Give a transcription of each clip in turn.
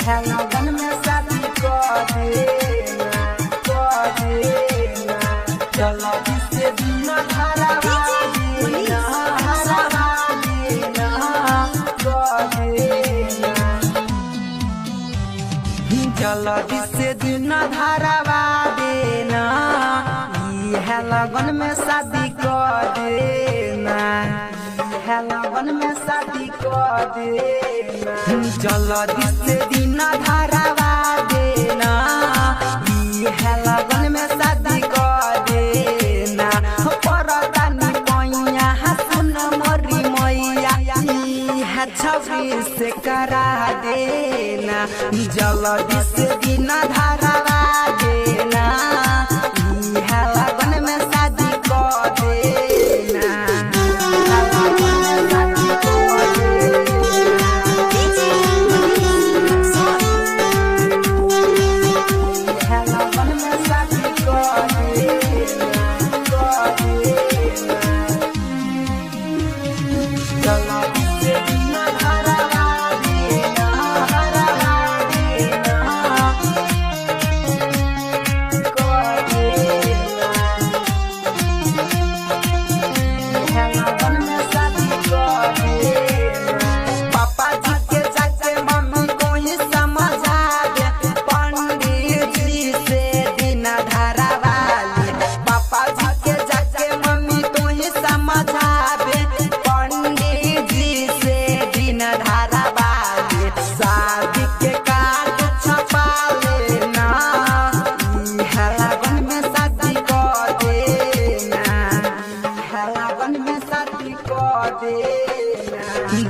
है लगन में शादी कर देना चलो जिससे दिन हरवा देना चलो जिससे दिन हरवा देना है लगन में शादी कर देना है लगन में शादी कर देना चलो जिससे दिन धरवा देना है लगन में शादी कर देना परदानी पैया सुन मोरी मैया है 26 से करा देना जल्दी से दिन धरवा देना है लगन में शादी कर देना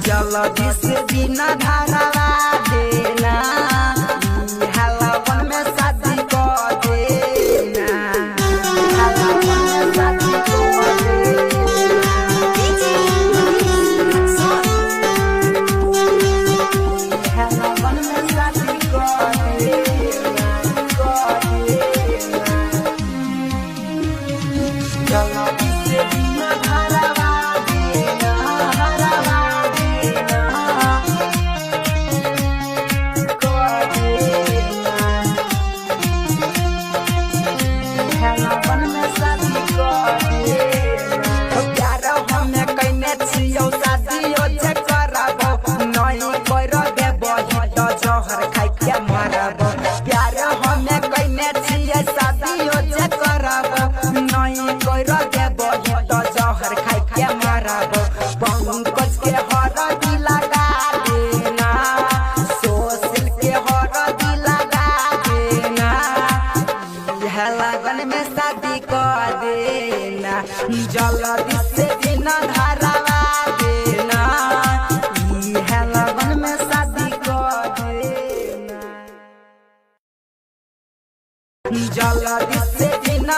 जल्दी से दिन धरवा देना है लगन में शादी कर देना है लगन में शादी कर देना है लगन में शादी कर देना जल्दी से दिन धरवा पंकज के हरदी लगा देना सोशल के हरदी लगा देना यह लगन में शादी कर देना जल्दी से दिन धरवा देना यह लगन में शादी कर देना जल्दी से दिन